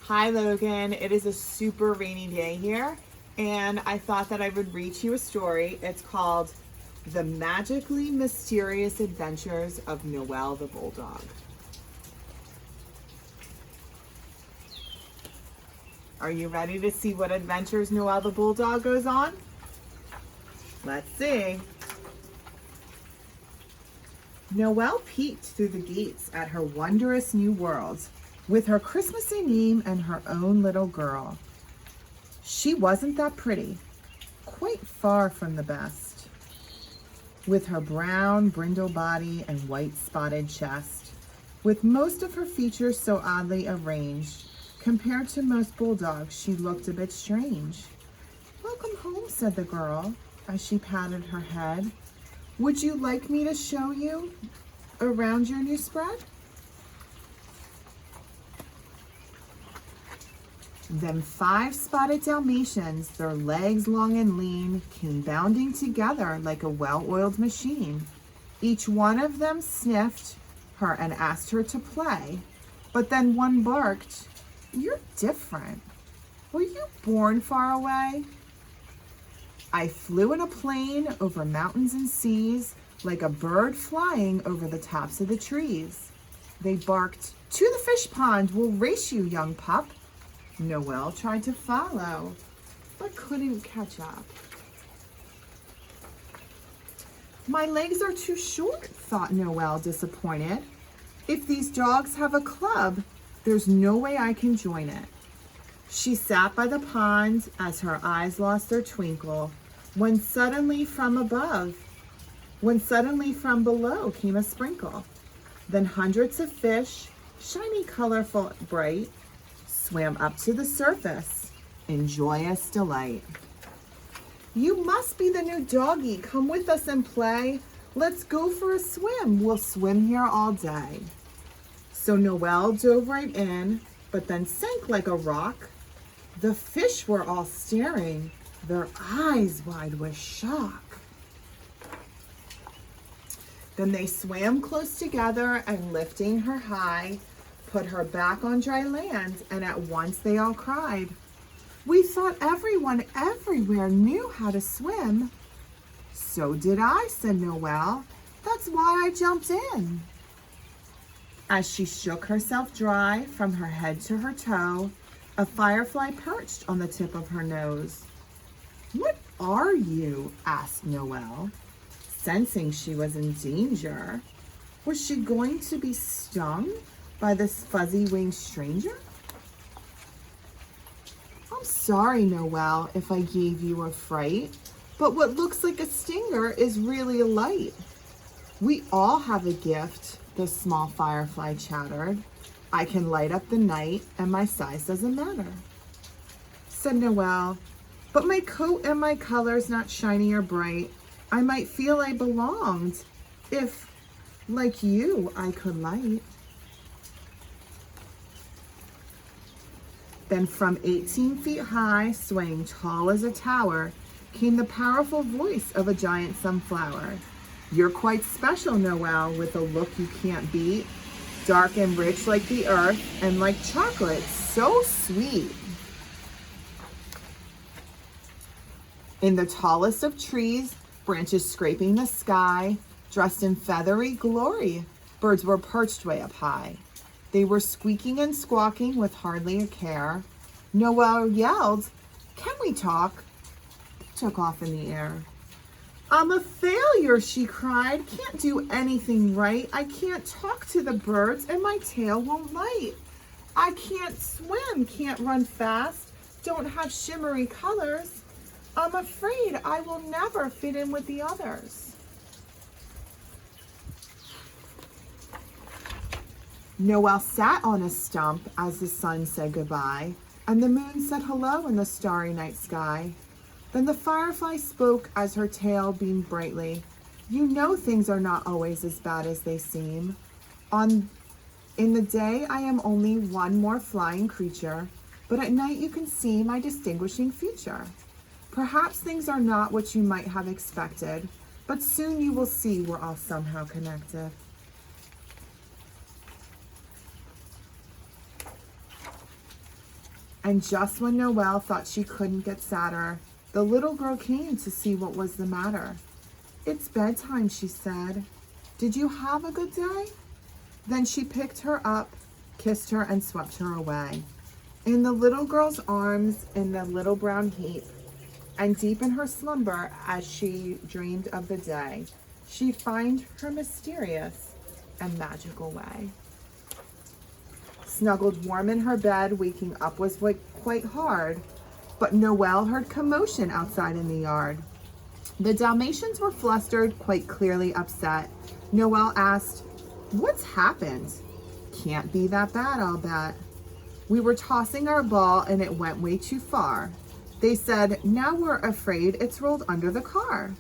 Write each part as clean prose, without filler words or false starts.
Hi Logan, it is a super rainy day here and I thought that I would read you a story. It's called The Magically Mysterious Adventures of Noelle the Bulldog. Are you ready to see what adventures Noelle the Bulldog goes on? Let's see. Noelle peeked through the gates at her wondrous new world with her Christmassy name and her own little girl. She wasn't that pretty, quite far from the best. With her brown, brindle body and white spotted chest, with most of her features so oddly arranged, compared to most bulldogs, she looked a bit strange. "Welcome home," said the girl as she patted her head. "Would you like me to show you around your new spread?" Then 5 spotted Dalmatians, their legs long and lean, came bounding together like a well-oiled machine. Each one of them sniffed her and asked her to play, but then one barked, "You're different. Were you born far away?" "I flew in a plane over mountains and seas, like a bird flying over the tops of the trees." They barked, "To the fish pond, we'll race you, young pup." Noelle tried to follow, but couldn't catch up. "My legs are too short," thought Noelle, disappointed. "If these dogs have a club, there's no way I can join it." She sat by the pond as her eyes lost their twinkle, when suddenly from below came a sprinkle. Then hundreds of fish, shiny, colorful, bright, swam up to the surface in joyous delight. "You must be the new doggy. Come with us and play. Let's go for a swim. We'll swim here all day." So Noelle dove right in, but then sank like a rock. The fish were all staring, their eyes wide with shock. Then they swam close together and, lifting her high, put her back on dry land, and at once they all cried, "We thought everyone everywhere knew how to swim." "So did I," said Noelle. "That's why I jumped in." As she shook herself dry from her head to her toe, a firefly perched on the tip of her nose. "What are you?" asked Noelle, sensing she was in danger. Was she going to be stung by this fuzzy-winged stranger? "I'm sorry, Noelle, if I gave you a fright, but what looks like a stinger is really a light." "We all have a gift," the small firefly chattered. "I can light up the night, and my size doesn't matter." Said Noelle, "But my coat and my color's not shiny or bright. I might feel I belonged if, like you, I could light." Then from 18 feet high, swaying tall as a tower, came the powerful voice of a giant sunflower. "You're quite special, Noelle, with a look you can't beat. Dark and rich like the earth, and like chocolate, so sweet." In the tallest of trees, branches scraping the sky, dressed in feathery glory, birds were perched way up high. They were squeaking and squawking with hardly a care. Noelle yelled, "Can we talk?" They took off in the air. "I'm a failure," she cried. "Can't do anything right. I can't talk to the birds, and my tail won't light. I can't swim, can't run fast, don't have shimmery colors. I'm afraid I will never fit in with the others." Noelle sat on a stump as the sun said goodbye, and the moon said hello in the starry night sky. Then the firefly spoke as her tail beamed brightly. "You know things are not always as bad as they seem. In the day I am only one more flying creature, but at night you can see my distinguishing feature. Perhaps things are not what you might have expected, but soon you will see we're all somehow connected." And just when Noelle thought she couldn't get sadder, the little girl came to see what was the matter. "It's bedtime," she said. "Did you have a good day?" Then she picked her up, kissed her, and swept her away. In the little girl's arms, in the little brown heap, and deep in her slumber as she dreamed of the day, she'd find her mysterious and magical way. Snuggled warm in her bed, waking up was quite hard, but Noelle heard commotion outside in the yard. The Dalmatians were flustered, quite clearly upset. Noelle asked, "What's happened?" "Can't be that bad, I'll bet. We were tossing our ball and it went way too far. They said, now we're afraid it's rolled under the car.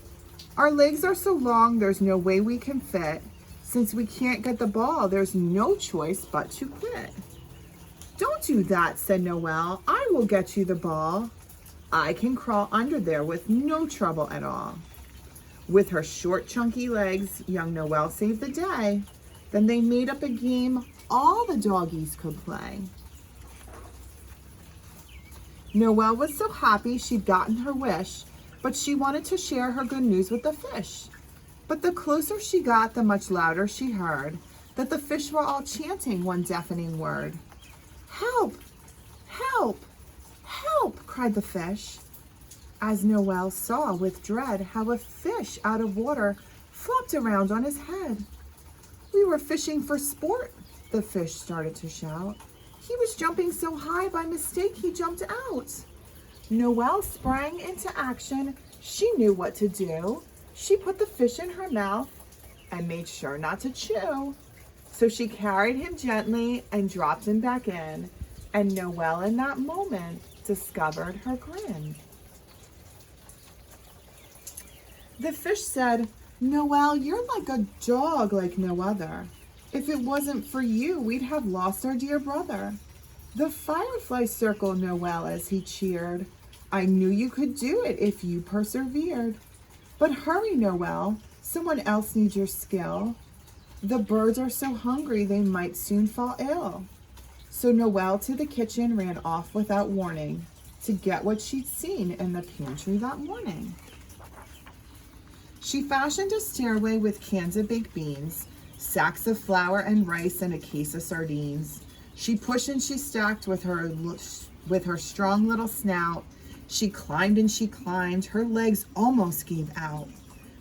Our legs are so long, there's no way we can fit. Since we can't get the ball, there's no choice but to quit." "Don't do that," said Noelle. "I will get you the ball. I can crawl under there with no trouble at all." With her short, chunky legs, young Noelle saved the day. Then they made up a game all the doggies could play. Noelle was so happy she'd gotten her wish, but she wanted to share her good news with the fish. But the closer she got, the much louder she heard that the fish were all chanting one deafening word. "Help! Help! Help!" cried the fish, as Noelle saw with dread how a fish out of water flopped around on his head. "We were fishing for sport," the fish started to shout. "He was jumping so high, by mistake he jumped out." Noelle sprang into action. She knew what to do. She put the fish in her mouth and made sure not to chew. So she carried him gently and dropped him back in. And Noelle in that moment discovered her grin. The fish said, "Noelle, you're like a dog like no other. If it wasn't for you, we'd have lost our dear brother." The firefly circled Noelle as he cheered. "I knew you could do it if you persevered. But hurry, Noelle, someone else needs your skill. The birds are so hungry they might soon fall ill." So Noelle to the kitchen ran off without warning to get what she'd seen in the pantry that morning. She fashioned a stairway with cans of baked beans, sacks of flour and rice, and a case of sardines. She pushed and she stacked with her strong little snout. She climbed and she climbed, her legs almost gave out.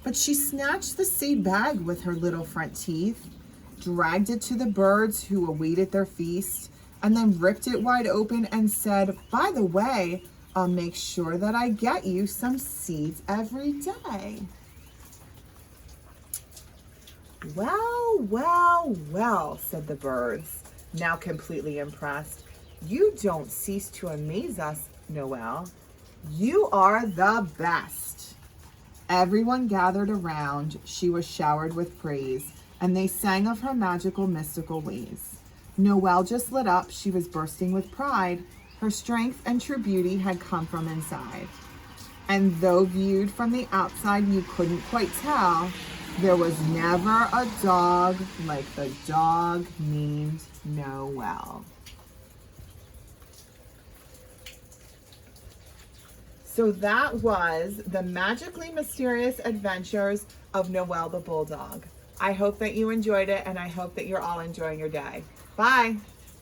But she snatched the seed bag with her little front teeth, dragged it to the birds who awaited their feast, and then ripped it wide open and said, "By the way, I'll make sure that I get you some seeds every day." "Well, well, well," said the birds, now completely impressed. "You don't cease to amaze us, Noelle. You are the best." Everyone gathered around. She was showered with praise, and they sang of her magical, mystical ways. Noelle just lit up. She was bursting with pride. Her strength and true beauty had come from inside. And though viewed from the outside, you couldn't quite tell, there was never a dog like the dog named Noelle. So that was the magically mysterious adventures of Noelle the Bulldog. I hope that you enjoyed it, and I hope that you're all enjoying your day. Bye.